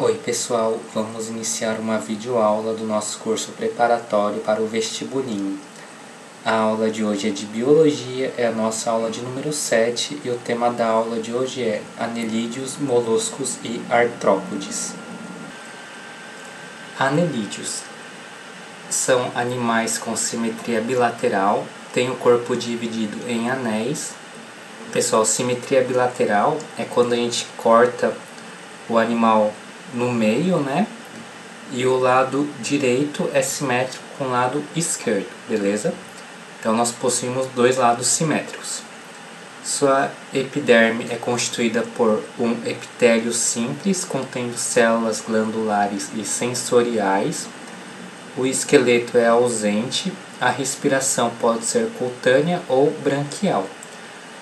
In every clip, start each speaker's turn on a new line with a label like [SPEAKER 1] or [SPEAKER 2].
[SPEAKER 1] Oi pessoal, vamos iniciar uma videoaula do nosso curso preparatório para o vestibulinho. A aula de hoje é de Biologia, é a nossa aula de número 7 e o tema da aula de hoje é Anelídeos, Moluscos e Artrópodes. Anelídeos são animais com simetria bilateral, têm o corpo dividido em anéis. Pessoal, simetria bilateral é quando a gente corta o animal no meio, né? E o lado direito é simétrico com o lado esquerdo, beleza? Então nós possuímos dois lados simétricos. Sua epiderme é constituída por um epitélio simples, contendo células glandulares e sensoriais. O esqueleto é ausente, a respiração pode ser cutânea ou branquial.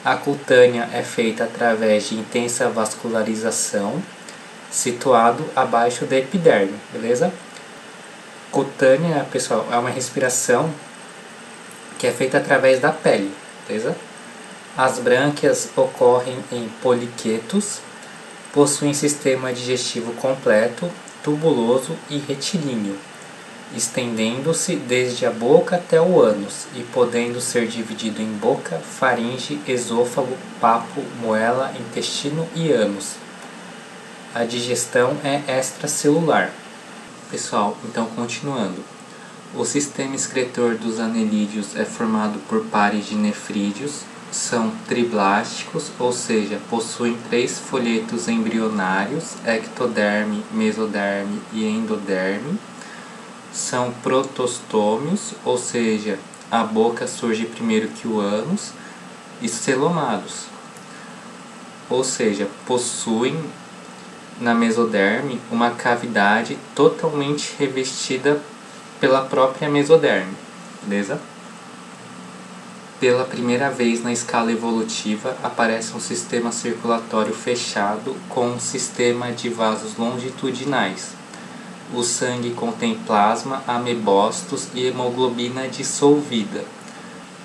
[SPEAKER 1] A cutânea é feita através de intensa vascularização, situado abaixo da epiderme, beleza? Cutânea, pessoal, é uma respiração que é feita através da pele, beleza? As brânquias ocorrem em poliquetos, possuem sistema digestivo completo, tubuloso e retilíneo, estendendo-se desde a boca até o ânus e podendo ser dividido em boca, faringe, esôfago, papo, moela, intestino e ânus. A digestão é extracelular. Pessoal, então continuando. O sistema excretor dos anelídeos é formado por pares de nefrídeos, são triblásticos, ou seja, possuem 3 folhetos embrionários, ectoderme, mesoderme e endoderme. São protostômios, ou seja, a boca surge primeiro que o ânus, e celomados, ou seja, possuem na mesoderme uma cavidade totalmente revestida pela própria mesoderme, beleza? Pela primeira vez na escala evolutiva aparece um sistema circulatório fechado com um sistema de vasos longitudinais. O sangue contém plasma, amebócitos e hemoglobina dissolvida.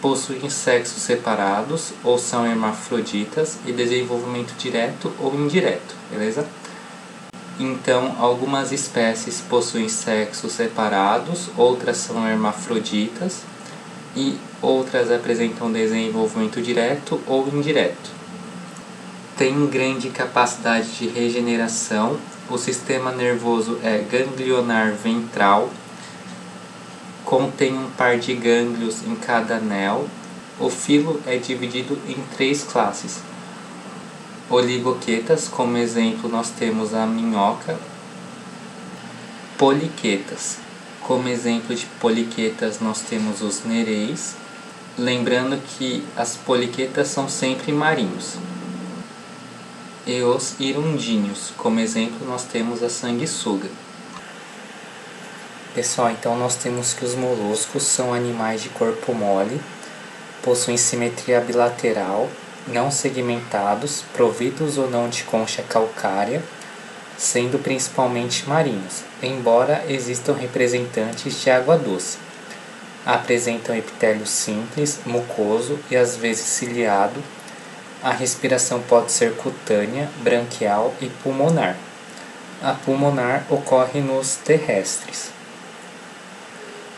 [SPEAKER 1] Possuem sexos separados ou são hermafroditas e desenvolvimento direto ou indireto, beleza? Então, algumas espécies possuem sexos separados, outras são hermafroditas e outras apresentam desenvolvimento direto ou indireto. Tem grande capacidade de regeneração, o sistema nervoso é ganglionar ventral, contém um par de gânglios em cada anel, o filo é dividido em 3 classes. Oligoquetas, como exemplo nós temos a minhoca. Poliquetas, como exemplo de poliquetas nós temos os nereis. Lembrando que as poliquetas são sempre marinhos. E os hirundíneos, como exemplo nós temos a sanguessuga. Pessoal, então nós temos que os moluscos são animais de corpo mole, possuem simetria bilateral, não segmentados, providos ou não de concha calcária, sendo principalmente marinhos, embora existam representantes de água doce. Apresentam epitélio simples, mucoso e às vezes ciliado. A respiração pode ser cutânea, branquial e pulmonar. A pulmonar ocorre nos terrestres.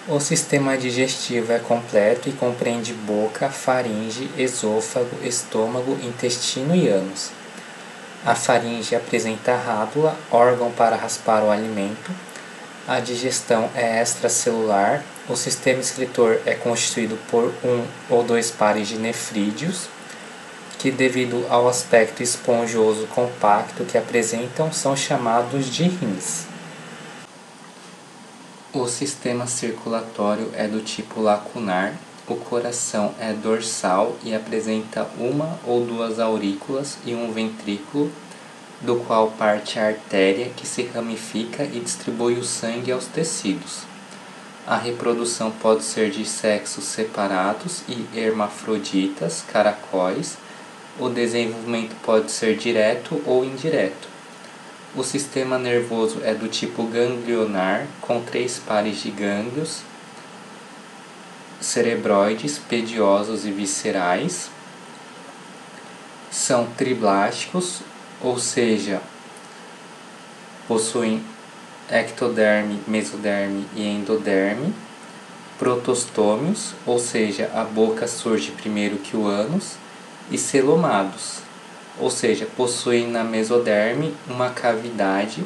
[SPEAKER 1] O sistema digestivo é completo e compreende boca, faringe, esôfago, estômago, intestino e ânus. A faringe apresenta rádula, órgão para raspar o alimento. A digestão é extracelular. O sistema excretor é constituído por 1 ou 2 pares de nefrídeos, que devido ao aspecto esponjoso compacto que apresentam, são chamados de rins. O sistema circulatório é do tipo lacunar, o coração é dorsal e apresenta 1 ou 2 aurículas e um ventrículo, do qual parte a artéria que se ramifica e distribui o sangue aos tecidos. A reprodução pode ser de sexos separados e hermafroditas, caracóis. O desenvolvimento pode ser direto ou indireto. O sistema nervoso é do tipo ganglionar, com 3 pares de gânglios, cerebroides, pediosos e viscerais. São triblásticos, ou seja, possuem ectoderme, mesoderme e endoderme, protostômios, ou seja, a boca surge primeiro que o ânus, e celomados, ou seja, possuem na mesoderme uma cavidade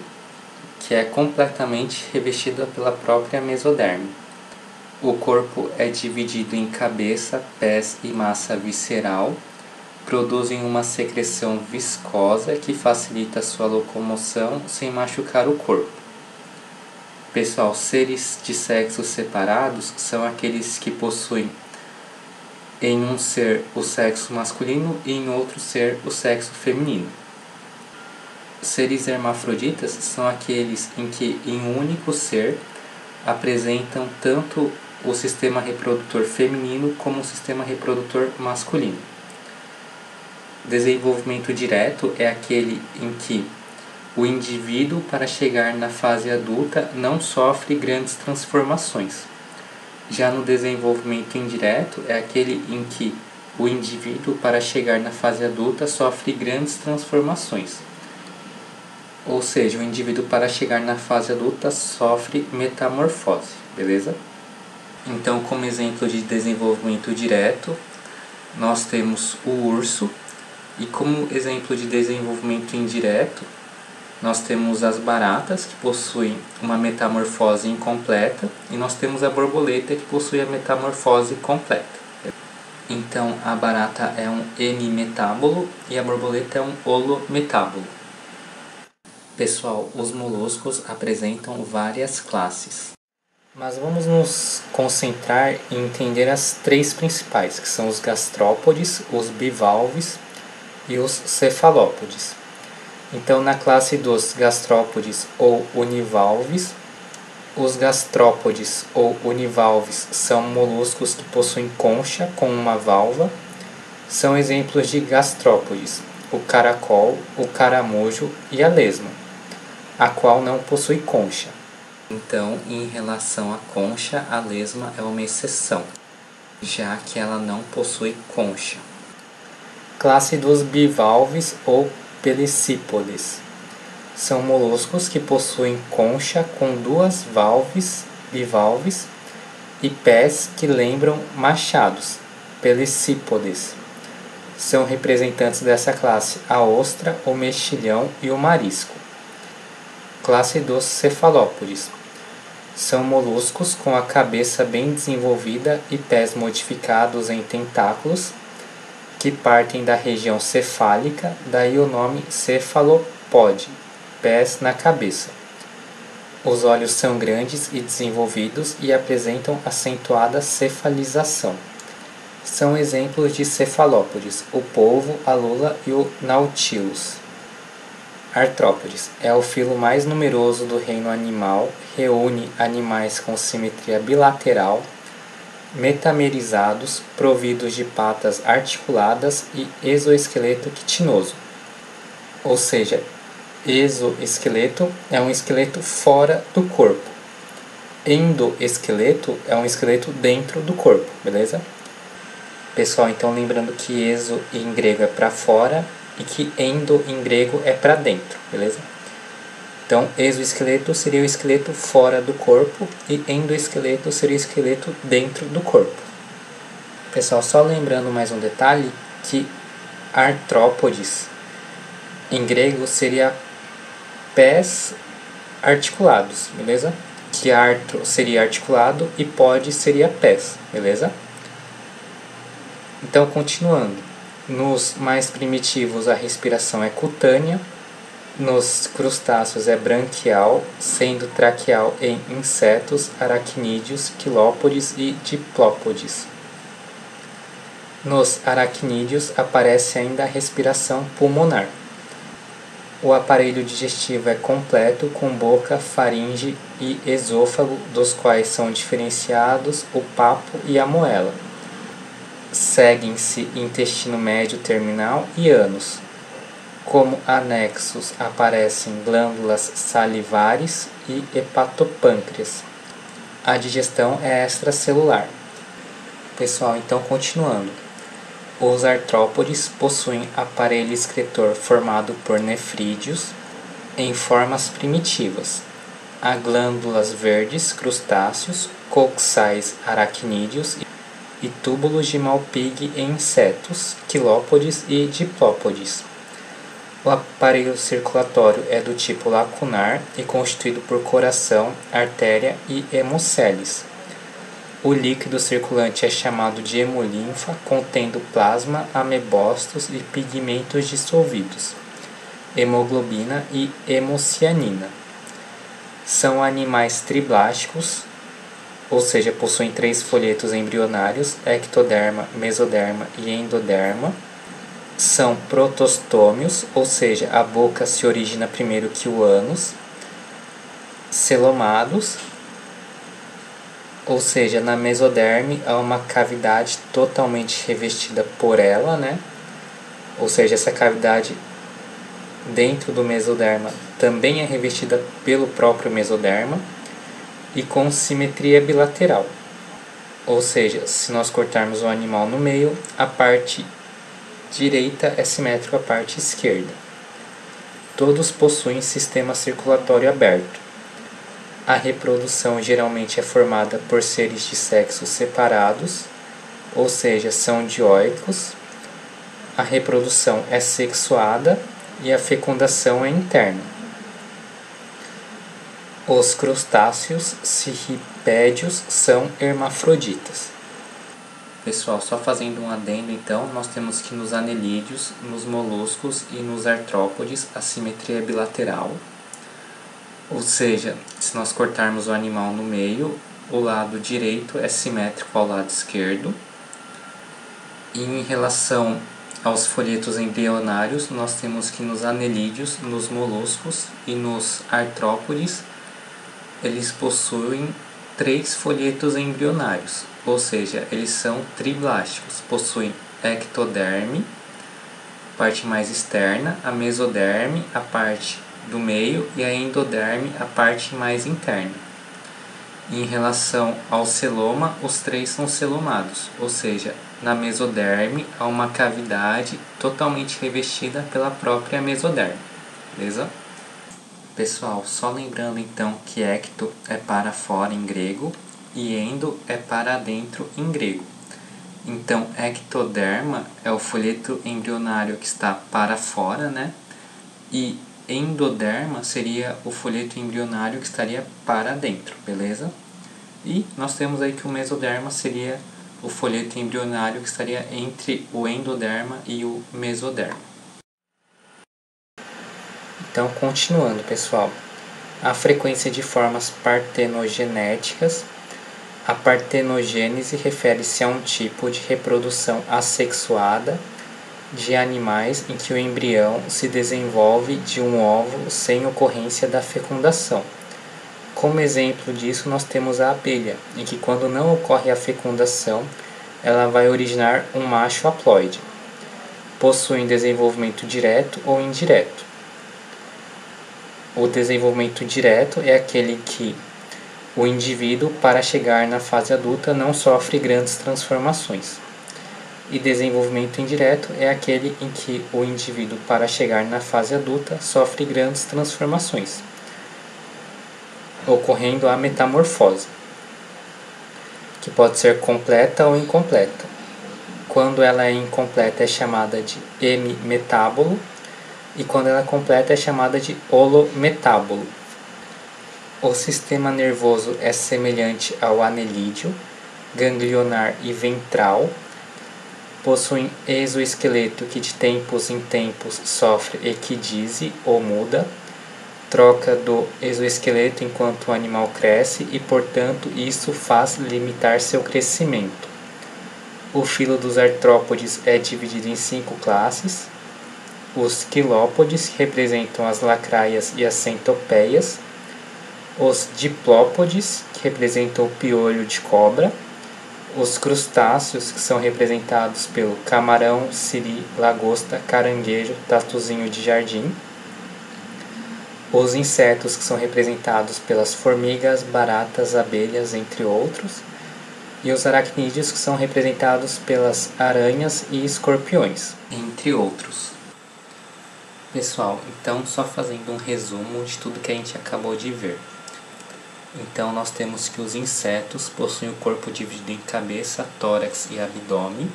[SPEAKER 1] que é completamente revestida pela própria mesoderme. O corpo é dividido em cabeça, pés e massa visceral, produzem uma secreção viscosa que facilita sua locomoção sem machucar o corpo. Pessoal, seres de sexos separados são aqueles que possuem em um ser o sexo masculino e em outro ser o sexo feminino. Seres hermafroditas são aqueles em que em um único ser apresentam tanto o sistema reprodutor feminino como o sistema reprodutor masculino. Desenvolvimento direto é aquele em que o indivíduo, para chegar na fase adulta, não sofre grandes transformações. Já no desenvolvimento indireto é aquele em que o indivíduo, para chegar na fase adulta, sofre grandes transformações. Ou seja, o indivíduo, para chegar na fase adulta, sofre metamorfose, beleza? Então, como exemplo de desenvolvimento direto, nós temos o urso, e como exemplo de desenvolvimento indireto, nós temos as baratas, que possuem uma metamorfose incompleta, e nós temos a borboleta, que possui a metamorfose completa. Então, a barata é um hemimetábolo e a borboleta é um holometábolo. Pessoal, os moluscos apresentam várias classes. Mas vamos nos concentrar em entender as três principais, que são os gastrópodes, os bivalves e os cefalópodes. Então, na classe dos gastrópodes ou univalves, os gastrópodes ou univalves são moluscos que possuem concha com uma valva. São exemplos de gastrópodes: o caracol, o caramujo e a lesma, a qual não possui concha. Então, em relação à concha, a lesma é uma exceção, já que ela não possui concha. Classe dos bivalves ou pelicípodes. São moluscos que possuem concha com duas bivalves e pés que lembram machados, pelicípodes. São representantes dessa classe a ostra, o mexilhão e o marisco. Classe dos cefalópodes. São moluscos com a cabeça bem desenvolvida e pés modificados em tentáculos, que partem da região cefálica, daí o nome cefalopode, pés na cabeça. Os olhos são grandes e desenvolvidos e apresentam acentuada cefalização. São exemplos de cefalópodes: o polvo, a lula e o nautilus. Artrópodes é o filo mais numeroso do reino animal, reúne animais com simetria bilateral, metamerizados, providos de patas articuladas e exoesqueleto quitinoso. Ou seja, exoesqueleto é um esqueleto fora do corpo. Endoesqueleto é um esqueleto dentro do corpo, beleza? Pessoal, então lembrando que exo em grego é para fora e que endo em grego é para dentro, beleza? Então, exoesqueleto seria o esqueleto fora do corpo e endoesqueleto seria o esqueleto dentro do corpo. Pessoal, só lembrando mais um detalhe, que artrópodes em grego seria pés articulados, beleza? Que artro seria articulado e pode seria pés, beleza? Então, continuando. Nos mais primitivos, a respiração é cutânea. Nos crustáceos é branquial, sendo traqueal em insetos, aracnídeos, quilópodes e diplópodes. Nos aracnídeos aparece ainda a respiração pulmonar. O aparelho digestivo é completo, com boca, faringe e esôfago, dos quais são diferenciados o papo e a moela. Seguem-se intestino médio terminal e ânus. Como anexos aparecem glândulas salivares e hepatopâncreas. A digestão é extracelular. Pessoal, então continuando. Os artrópodes possuem aparelho excretor formado por nefrídeos, em formas primitivas. Há glândulas verdes, crustáceos, coxais aracnídeos e túbulos de Malpighi em insetos, quilópodes e diplópodes. O aparelho circulatório é do tipo lacunar e constituído por coração, artéria e hemoceles. O líquido circulante é chamado de hemolinfa, contendo plasma, amebócitos e pigmentos dissolvidos, hemoglobina e hemocianina. São animais triblásticos, ou seja, possuem 3 folhetos embrionários, ectoderma, mesoderma e endoderma. São protostômios, ou seja, a boca se origina primeiro que o ânus. Celomados, ou seja, na mesoderme há uma cavidade totalmente revestida por ela, né? Ou seja, essa cavidade dentro do mesoderma também é revestida pelo próprio mesoderma e com simetria bilateral. Ou seja, se nós cortarmos o animal no meio, a parte direita é simétrica à parte esquerda. Todos possuem sistema circulatório aberto. A reprodução geralmente é formada por seres de sexos separados, ou seja, são dioicos. A reprodução é sexuada e a fecundação é interna. Os crustáceos cirripédios são hermafroditas. Pessoal, só fazendo um adendo então, nós temos que nos anelídeos, nos moluscos e nos artrópodes a simetria é bilateral. Ou seja, se nós cortarmos o animal no meio, o lado direito é simétrico ao lado esquerdo. E em relação aos folhetos embrionários, nós temos que nos anelídeos, nos moluscos e nos artrópodes, eles possuem 3 folhetos embrionários, ou seja, eles são triblásticos, possuem ectoderme, parte mais externa, a mesoderme, a parte do meio, e a endoderme, a parte mais interna. Em relação ao celoma, os 3 são celomados, ou seja, na mesoderme há uma cavidade totalmente revestida pela própria mesoderme, beleza? Pessoal, só lembrando então que ecto é para fora em grego e endo é para dentro em grego. Então, ectoderma é o folheto embrionário que está para fora, né? E endoderma seria o folheto embrionário que estaria para dentro, beleza? E nós temos aí que o mesoderma seria o folheto embrionário que estaria entre o endoderma e o mesoderma. Então, continuando, pessoal, a frequência de formas partenogenéticas. A partenogênese refere-se a um tipo de reprodução assexuada de animais em que o embrião se desenvolve de um óvulo sem ocorrência da fecundação. Como exemplo disso, nós temos a abelha, em que quando não ocorre a fecundação, ela vai originar um macho haploide. Possuem desenvolvimento direto ou indireto. O desenvolvimento direto é aquele que o indivíduo, para chegar na fase adulta, não sofre grandes transformações. E desenvolvimento indireto é aquele em que o indivíduo, para chegar na fase adulta, sofre grandes transformações, ocorrendo a metamorfose, que pode ser completa ou incompleta. Quando ela é incompleta é chamada de hemimetábolo, e quando ela é completa é chamada de holometábolo. O sistema nervoso é semelhante ao anelídeo, ganglionar e ventral. Possuem exoesqueleto que de tempos em tempos sofre equidise ou muda, troca do exoesqueleto enquanto o animal cresce e, portanto, isso faz limitar seu crescimento. O filo dos artrópodes é dividido em 5 classes. Os quilópodes, que representam as lacraias e as centopeias. Os diplópodes, que representam o piolho de cobra. Os crustáceos, que são representados pelo camarão, siri, lagosta, caranguejo, tatuzinho de jardim. Os insetos, que são representados pelas formigas, baratas, abelhas, entre outros. E os aracnídeos, que são representados pelas aranhas e escorpiões, entre outros. Pessoal, então só fazendo um resumo de tudo que a gente acabou de ver. Então nós temos que os insetos possuem o corpo dividido em cabeça, tórax e abdômen.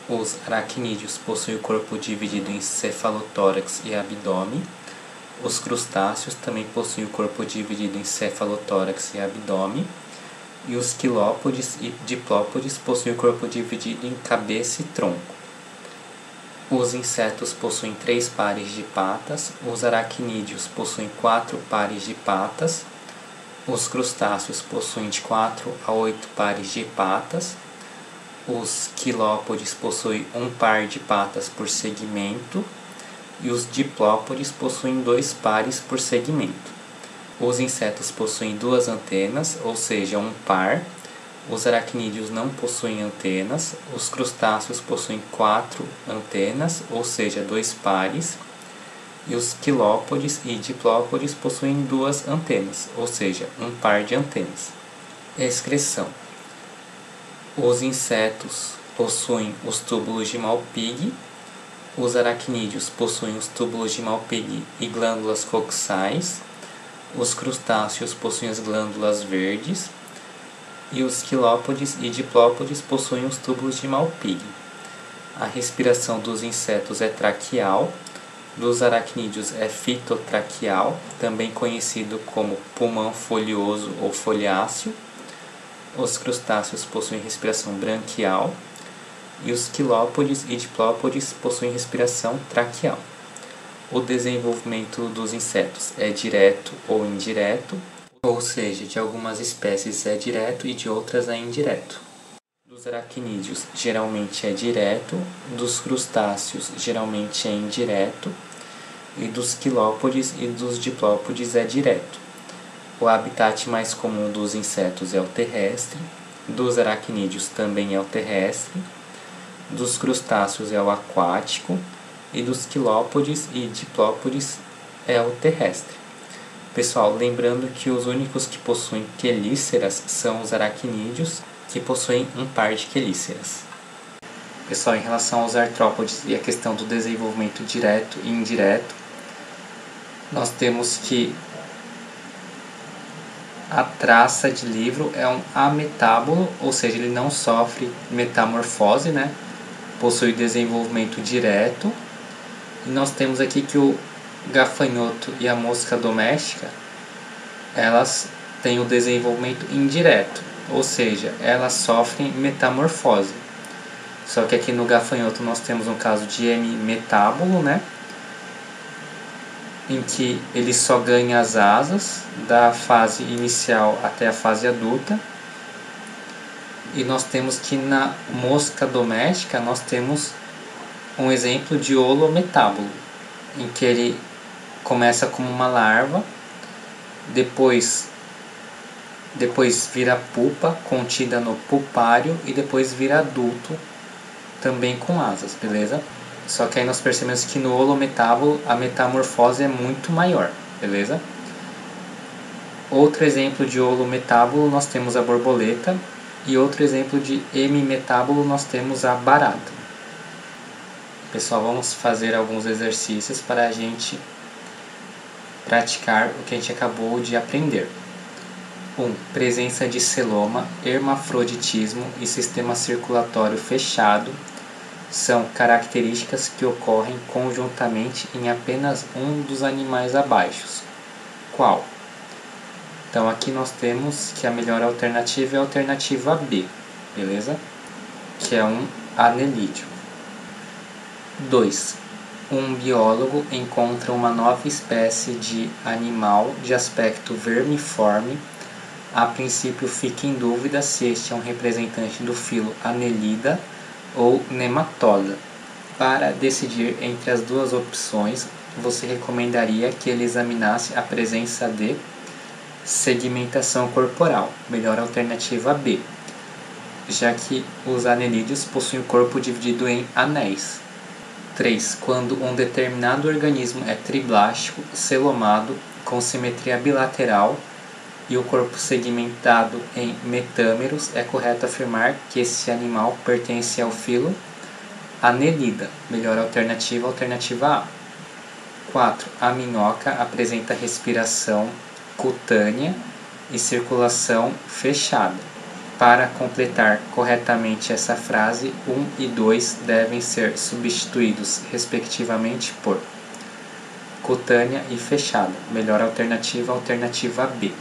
[SPEAKER 1] Os aracnídeos possuem o corpo dividido em cefalotórax e abdômen. Os crustáceos também possuem o corpo dividido em cefalotórax e abdômen. E os quilópodes e diplópodes possuem o corpo dividido em cabeça e tronco. Os insetos possuem 3 pares de patas, os aracnídeos possuem 4 pares de patas, os crustáceos possuem de 4 a 8 pares de patas, os quilópodes possuem 1 par de patas por segmento e os diplópodes possuem 2 pares por segmento. Os insetos possuem 2 antenas, ou seja, 1 par. Os aracnídeos não possuem antenas, os crustáceos possuem 4 antenas, ou seja, 2 pares, e os quilópodes e diplópodes possuem 2 antenas, ou seja, 1 par de antenas. Excreção. Os insetos possuem os túbulos de Malpighi, os aracnídeos possuem os túbulos de Malpighi e glândulas coxais, os crustáceos possuem as glândulas verdes, e os quilópodes e diplópodes possuem os túbulos de Malpighi. A respiração dos insetos é traqueal, dos aracnídeos é fitotraqueal, também conhecido como pulmão folioso ou foliáceo. Os crustáceos possuem respiração branquial e os quilópodes e diplópodes possuem respiração traqueal. O desenvolvimento dos insetos é direto ou indireto, ou seja, de algumas espécies é direto e de outras é indireto. Dos aracnídeos geralmente é direto, dos crustáceos geralmente é indireto e dos quilópodes e dos diplópodes é direto. O habitat mais comum dos insetos é o terrestre, dos aracnídeos também é o terrestre, dos crustáceos é o aquático e dos quilópodes e diplópodes é o terrestre. Pessoal, lembrando que os únicos que possuem quelíceras são os aracnídeos, que possuem 1 par de quelíceras. Pessoal, em relação aos artrópodes e a questão do desenvolvimento direto e indireto, nós temos que a traça de livro é um ametábulo, ou seja, ele não sofre metamorfose, né? Possui desenvolvimento direto. E nós temos aqui que o gafanhoto e a mosca doméstica, elas têm o desenvolvimento indireto, ou seja, elas sofrem metamorfose. Só que aqui no gafanhoto nós temos um caso de hemimetábulo, né? Em que ele só ganha as asas da fase inicial até a fase adulta. E nós temos que na mosca doméstica nós temos um exemplo de holometábulo, em que ele começa como uma larva, depois vira pupa contida no pulpário e depois vira adulto também com asas, beleza? Só que aí nós percebemos que no holometábulo a metamorfose é muito maior, beleza? Outro exemplo de holometábulo nós temos a borboleta e outro exemplo de hemimetábulo nós temos a barata. Pessoal, vamos fazer alguns exercícios para a gente praticar o que a gente acabou de aprender. 1. Presença de celoma, hermafroditismo e sistema circulatório fechado são características que ocorrem conjuntamente em apenas um dos animais abaixo. Qual? Então aqui nós temos que a melhor alternativa é a alternativa B, beleza? Que é um anelídeo. 2. Um biólogo encontra uma nova espécie de animal de aspecto vermiforme. A princípio fica em dúvida se este é um representante do filo Annelida ou Nematoda. Para decidir entre as duas opções, você recomendaria que ele examinasse a presença de segmentação corporal, melhor alternativa B, já que os anelídeos possuem o corpo dividido em anéis. 3. Quando um determinado organismo é triblástico, celomado, com simetria bilateral e o corpo segmentado em metâmeros, é correto afirmar que esse animal pertence ao filo Annelida, melhor alternativa, alternativa A. 4. A minhoca apresenta respiração cutânea e circulação fechada. Para completar corretamente essa frase, 1 e 2 devem ser substituídos respectivamente por cutânea e fechada. Melhor alternativa, alternativa B.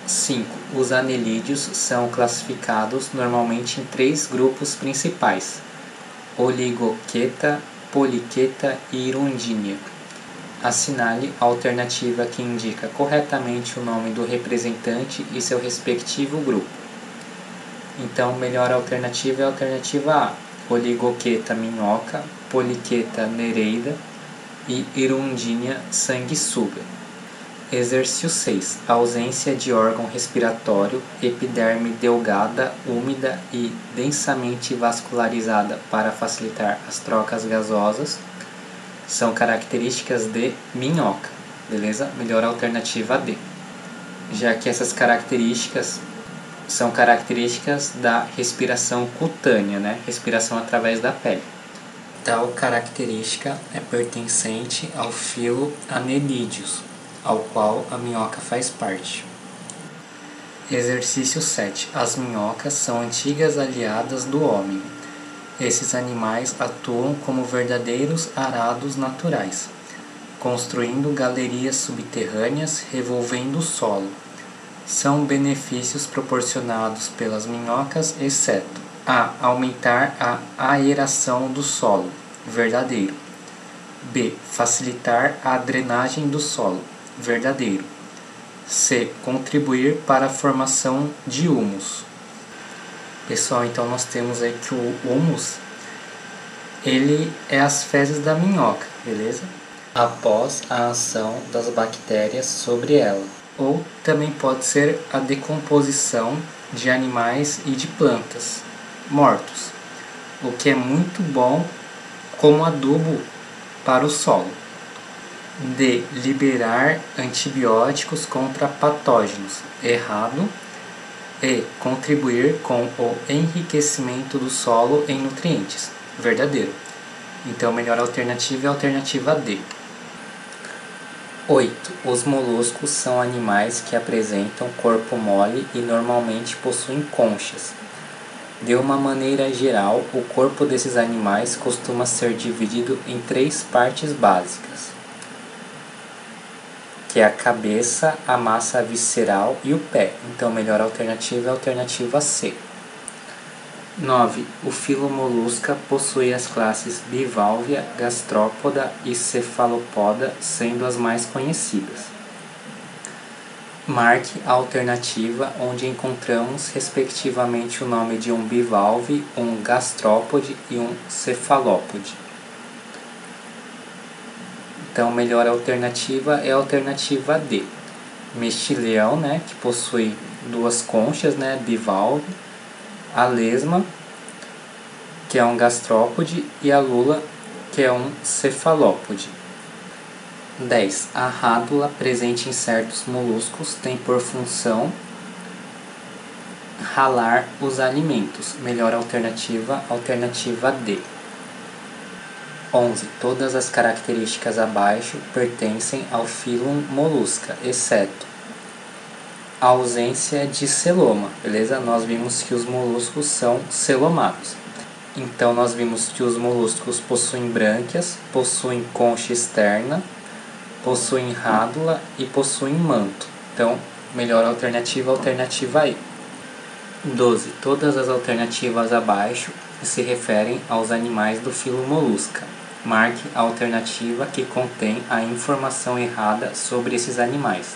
[SPEAKER 1] 5. Os anelídeos são classificados normalmente em 3 grupos principais: oligoqueta, poliqueta e hirundínea. Assinale a alternativa que indica corretamente o nome do representante e seu respectivo grupo. Então, melhor alternativa é a alternativa A: oligoqueta minhoca, poliqueta nereida e hirundínea sanguessuga. Exercício 6. Ausência de órgão respiratório, epiderme delgada, úmida e densamente vascularizada para facilitar as trocas gasosas são características de minhoca, beleza? Melhor alternativa D. Já que essas características são características da respiração cutânea, né? Respiração através da pele. Tal característica é pertencente ao filo Annelidios, ao qual a minhoca faz parte. Exercício 7. As minhocas são antigas aliadas do homem. Esses animais atuam como verdadeiros arados naturais, construindo galerias subterrâneas revolvendo o solo. São benefícios proporcionados pelas minhocas, exceto A. Aumentar a aeração do solo, verdadeiro. B. Facilitar a drenagem do solo, verdadeiro. C. Contribuir para a formação de humus. Pessoal, então nós temos aí que o humus, ele é as fezes da minhoca, beleza? Após a ação das bactérias sobre ela. Ou também pode ser a decomposição de animais e de plantas mortos, o que é muito bom como adubo para o solo. D. Liberar antibióticos contra patógenos, errado. E. Contribuir com o enriquecimento do solo em nutrientes, verdadeiro. Então, a melhor alternativa é a alternativa D. 8. Os moluscos são animais que apresentam corpo mole e normalmente possuem conchas. De uma maneira geral, o corpo desses animais costuma ser dividido em 3 partes básicas, que é a cabeça, a massa visceral e o pé. Então, a melhor alternativa é a alternativa C. 9. O filo Molusca possui as classes Bivalvia, Gastrópoda e Cefalopoda, sendo as mais conhecidas. Marque a alternativa onde encontramos respectivamente o nome de um bivalve, um gastrópode e um cefalópode. Então, a melhor alternativa é a alternativa D. Mexilhão, né, que possui 2 conchas, né, bivalve, a lesma, que é um gastrópode, e a lula, que é um cefalópode. 10. A rádula presente em certos moluscos tem por função ralar os alimentos. Melhor alternativa, alternativa D. 11. Todas as características abaixo pertencem ao filo Molusca, exceto a ausência de celoma, beleza? Nós vimos que os moluscos são celomados. Então, nós vimos que os moluscos possuem brânquias, possuem concha externa, possuem rádula e possuem manto. Então, melhor alternativa, alternativa E. 12. Todas as alternativas abaixo se referem aos animais do filo Molusca. Marque a alternativa que contém a informação errada sobre esses animais.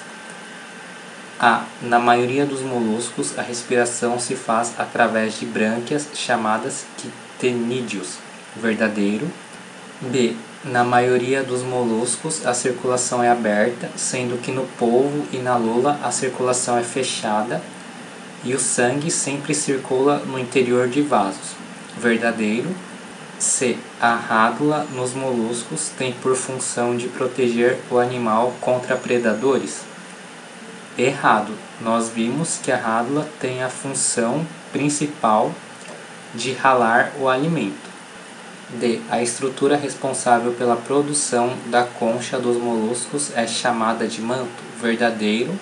[SPEAKER 1] A. Na maioria dos moluscos, a respiração se faz através de brânquias chamadas quitenídeos, verdadeiro. B. Na maioria dos moluscos, a circulação é aberta, sendo que no polvo e na lula a circulação é fechada e o sangue sempre circula no interior de vasos, verdadeiro. C. A rádula nos moluscos tem por função de proteger o animal contra predadores. Errado. Nós vimos que a rádula tem a função principal de ralar o alimento. D. A estrutura responsável pela produção da concha dos moluscos é chamada de manto. Verdadeiro.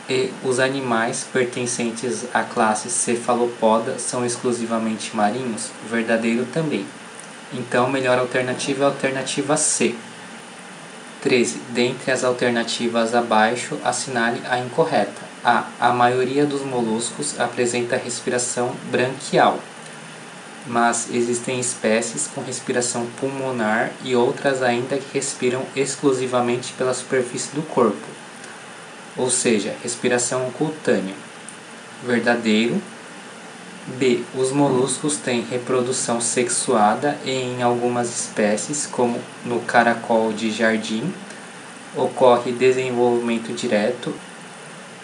[SPEAKER 1] E. Os animais pertencentes à classe Cephalopoda são exclusivamente marinhos. Verdadeiro também. Então, melhor alternativa é a alternativa C. 13. Dentre as alternativas abaixo, assinale a incorreta. A. A maioria dos moluscos apresenta respiração branquial, mas existem espécies com respiração pulmonar e outras ainda que respiram exclusivamente pela superfície do corpo, ou seja, respiração cutânea. Verdadeiro. B. Os moluscos têm reprodução sexuada e em algumas espécies, como no caracol de jardim, ocorre desenvolvimento direto.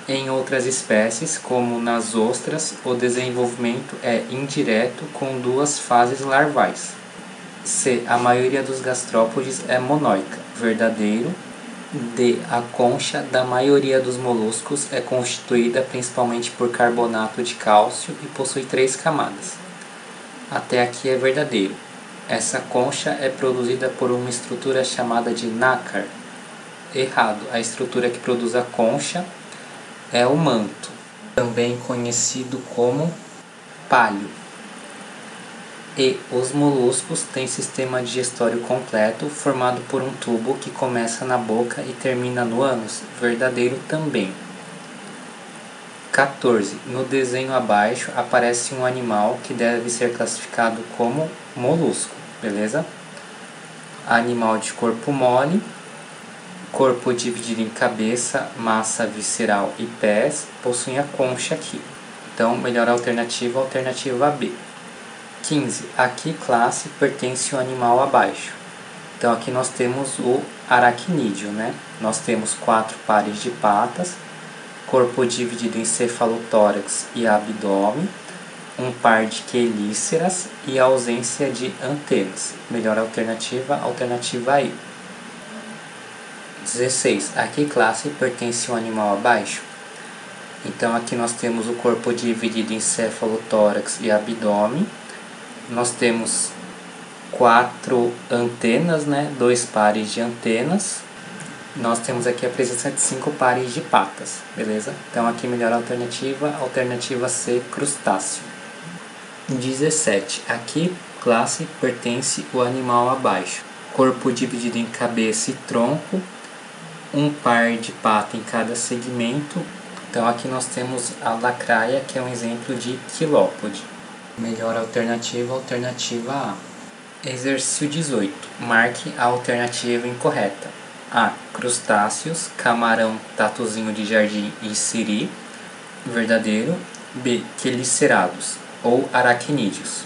[SPEAKER 1] Em outras espécies, como nas ostras, o desenvolvimento é indireto com duas fases larvais. C. A maioria dos gastrópodes é monóica. Verdadeiro. D. A concha da maioria dos moluscos é constituída principalmente por carbonato de cálcio e possui 3 camadas. Até aqui é verdadeiro. Essa concha é produzida por uma estrutura chamada de nácar. Errado. A estrutura que produz a concha é o manto, também conhecido como pálio. E os moluscos têm sistema digestório completo, formado por um tubo que começa na boca e termina no ânus. Verdadeiro também. 14. No desenho abaixo aparece um animal que deve ser classificado como molusco, beleza? Animal de corpo mole, corpo dividido em cabeça, massa visceral e pés, possui a concha aqui. Então, melhor alternativa, alternativa B. 15. A que classe pertence o animal abaixo? Então, aqui nós temos o aracnídeo, né? Nós temos 4 pares de patas, corpo dividido em cefalotórax e abdômen, um par de quelíceras e ausência de antenas. Melhor alternativa, alternativa E. 16. A que classe pertence o animal abaixo? Então, aqui nós temos o corpo dividido em cefalotórax e abdômen. Nós temos 4 antenas, né? 2 pares de antenas. Nós temos aqui a presença de 5 pares de patas, beleza? Então, aqui melhor alternativa, alternativa C, crustáceo. 17. A que classe pertence o animal abaixo? Corpo dividido em cabeça e tronco, um par de pata em cada segmento. Então, aqui nós temos a lacraia, que é um exemplo de quilópode. Melhor alternativa, alternativa A. Exercício 18. Marque a alternativa incorreta. A. Crustáceos, camarão, tatuzinho de jardim e siri. Verdadeiro. B. Quelicerados ou aracnídeos.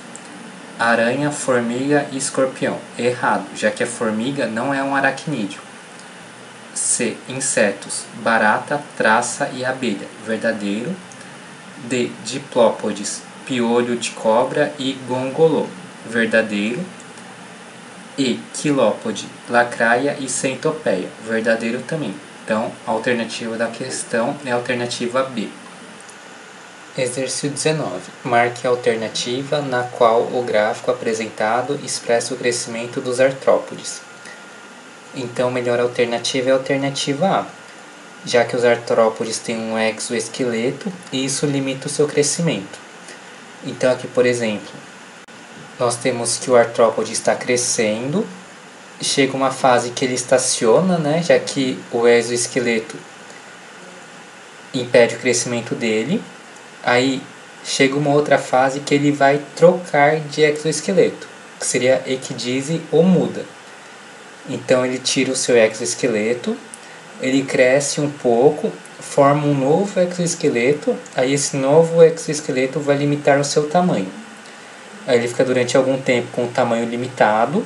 [SPEAKER 1] Aranha, formiga e escorpião. Errado, já que a formiga não é um aracnídeo. C. Insetos, barata, traça e abelha. Verdadeiro. D. Diplópodes, piolho de cobra e gongolô. Verdadeiro. E. Quilópode, lacraia e centopeia. Verdadeiro também. Então, a alternativa da questão é a alternativa B. Exercício 19. Marque a alternativa na qual o gráfico apresentado expressa o crescimento dos artrópodes. Então, a melhor alternativa é a alternativa A, já que os artrópodes têm um exoesqueleto e isso limita o seu crescimento. Então, aqui, por exemplo, nós temos que o artrópode está crescendo, chega uma fase que ele estaciona, né, já que o exoesqueleto impede o crescimento dele. Aí chega uma outra fase que ele vai trocar de exoesqueleto, que seria equidise ou muda. Então ele tira o seu exoesqueleto, ele cresce um pouco, forma um novo exoesqueleto, aí esse novo exoesqueleto vai limitar o seu tamanho. Aí ele fica durante algum tempo com o tamanho limitado,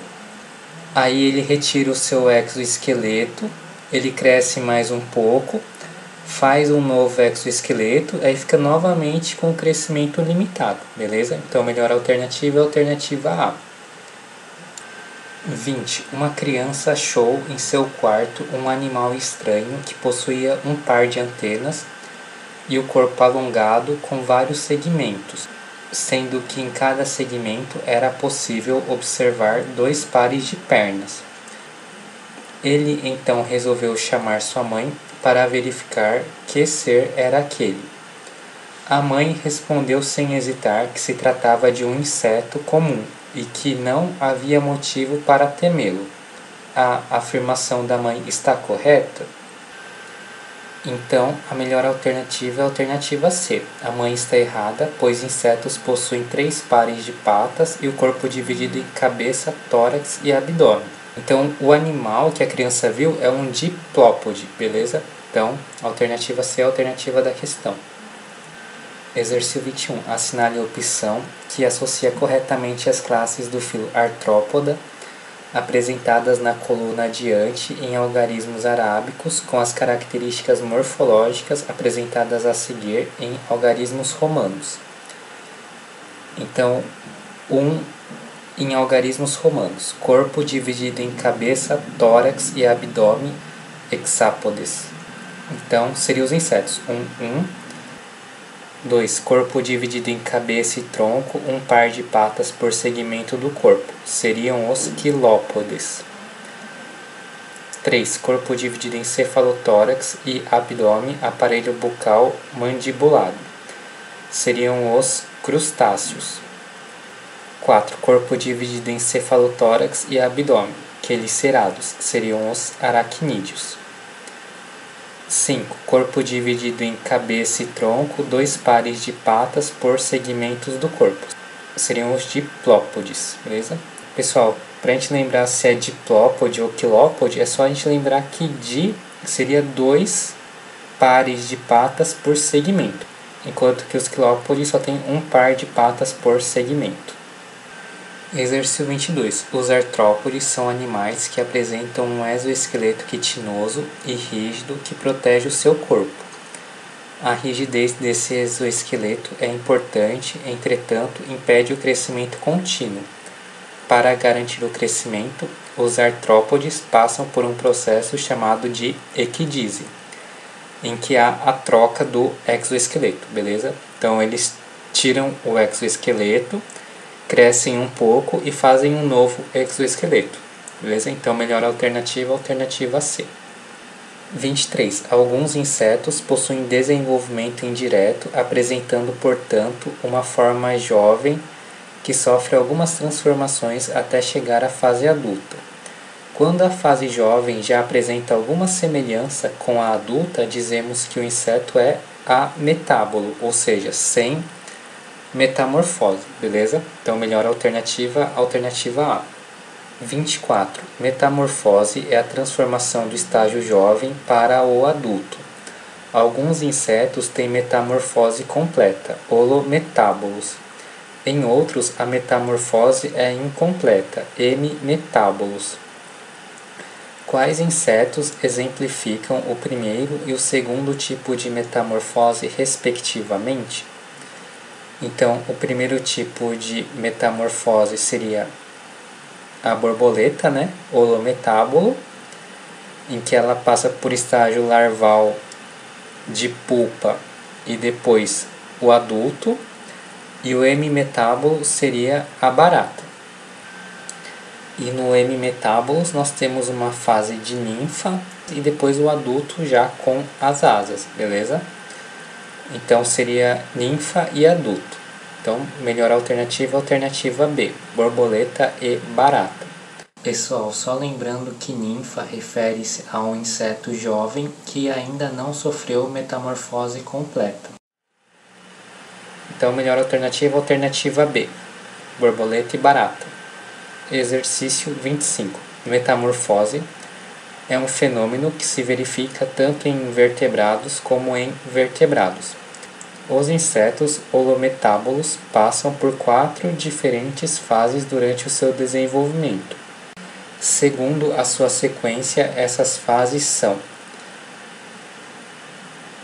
[SPEAKER 1] aí ele retira o seu exoesqueleto, ele cresce mais um pouco, faz um novo exoesqueleto, aí fica novamente com o crescimento limitado, beleza? Então a melhor alternativa é a alternativa A. 20. Uma criança achou em seu quarto um animal estranho que possuía um par de antenas e o corpo alongado com vários segmentos. sendo que em cada segmento era possível observar 2 pares de pernas. Ele então resolveu chamar sua mãe para verificar que ser era aquele. A mãe respondeu sem hesitar que se tratava de um inseto comum e que não havia motivo para temê-lo. A afirmação da mãe está correta? Então, a melhor alternativa é a alternativa C. A mãe está errada, pois insetos possuem 3 pares de patas e o corpo dividido em cabeça, tórax e abdômen. Então, o animal que a criança viu é um diplópode, beleza? Então, a alternativa C é a alternativa da questão. Exercício 21. Assinale a opção que associa corretamente as classes do filo Artrópoda apresentadas na coluna adiante em algarismos arábicos com as características morfológicas apresentadas a seguir em algarismos romanos. Então, em algarismos romanos, corpo dividido em cabeça, tórax e abdômen, hexápodes. Então, seriam os insetos. 2. Corpo dividido em cabeça e tronco, um par de patas por segmento do corpo. Seriam os quilópodes. 3. Corpo dividido em cefalotórax e abdômen, aparelho bucal mandibulado. Seriam os crustáceos. 4. Corpo dividido em cefalotórax e abdômen, quelicerados. Seriam os aracnídeos. 5. Corpo dividido em cabeça e tronco, 2 pares de patas por segmentos do corpo. Seriam os diplópodes, beleza? Pessoal, para a gente lembrar se é diplópode ou quilópode, é só a gente lembrar que di seria 2 pares de patas por segmento, enquanto que os quilópodes só tem 1 par de patas por segmento. Exercício 22. Os artrópodes são animais que apresentam um exoesqueleto quitinoso e rígido que protege o seu corpo. A rigidez desse exoesqueleto é importante, entretanto, impede o crescimento contínuo. Para garantir o crescimento, os artrópodes passam por um processo chamado de equidise, em que há a troca do exoesqueleto, beleza? Então eles tiram o exoesqueleto, crescem um pouco e fazem um novo exoesqueleto, beleza? Então, melhor alternativa, alternativa C. 23. Alguns insetos possuem desenvolvimento indireto, apresentando, portanto, uma forma jovem que sofre algumas transformações até chegar à fase adulta. Quando a fase jovem já apresenta alguma semelhança com a adulta, dizemos que o inseto é ametábolo, ou seja, sem metamorfose, beleza? Então, melhor alternativa, alternativa A. 24. Metamorfose é a transformação do estágio jovem para o adulto. Alguns insetos têm metamorfose completa, holometábolos. Em outros, a metamorfose é incompleta, hemimetábolos. Quais insetos exemplificam o primeiro e o segundo tipo de metamorfose, respectivamente? Então, o primeiro tipo de metamorfose seria a borboleta, né? Holometábulo, em que ela passa por estágio larval de pupa e depois o adulto. E o hemimetábulo seria a barata. E no hemimetábulos nós temos uma fase de ninfa e depois o adulto já com as asas, beleza? Então seria ninfa e adulto. Então, melhor alternativa, alternativa B, borboleta e barata. Pessoal, só lembrando que ninfa refere-se a um inseto jovem que ainda não sofreu metamorfose completa. Então, melhor alternativa, alternativa B, borboleta e barata. Exercício 25. Metamorfose é um fenômeno que se verifica tanto em invertebrados como em vertebrados. Os insetos holometábulos passam por 4 diferentes fases durante o seu desenvolvimento. Segundo a sua sequência, essas fases são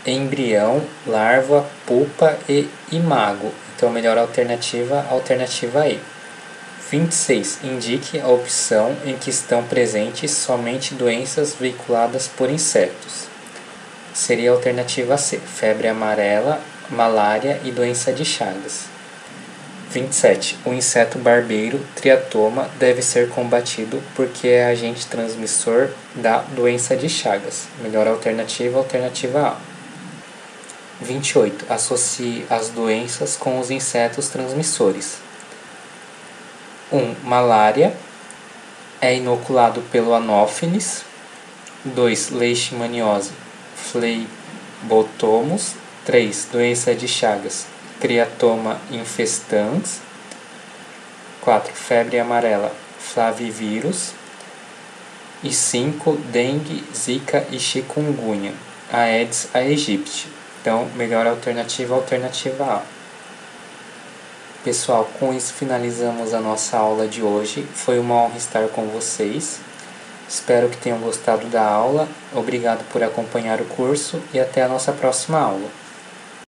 [SPEAKER 1] embrião, larva, pupa e imago. Então, melhor alternativa, alternativa E. 26. Indique a opção em que estão presentes somente doenças veiculadas por insetos. Seria a alternativa C, febre amarela, malária e doença de Chagas. 27. O inseto barbeiro triatoma deve ser combatido porque é agente transmissor da doença de Chagas. Melhor alternativa, alternativa A. 28. Associe as doenças com os insetos transmissores. 1. Malária. É inoculado pelo Anopheles. 2. Leishmaniose. Phlebotomus. 3. Doença de Chagas. Triatoma infestans. 4. Febre amarela, flavivírus. E 5. Dengue, zika e chikungunya, Aedes aegypti. Então, melhor alternativa, alternativa A. Pessoal, com isso finalizamos a nossa aula de hoje. Foi uma honra estar com vocês. Espero que tenham gostado da aula. Obrigado por acompanhar o curso e até a nossa próxima aula.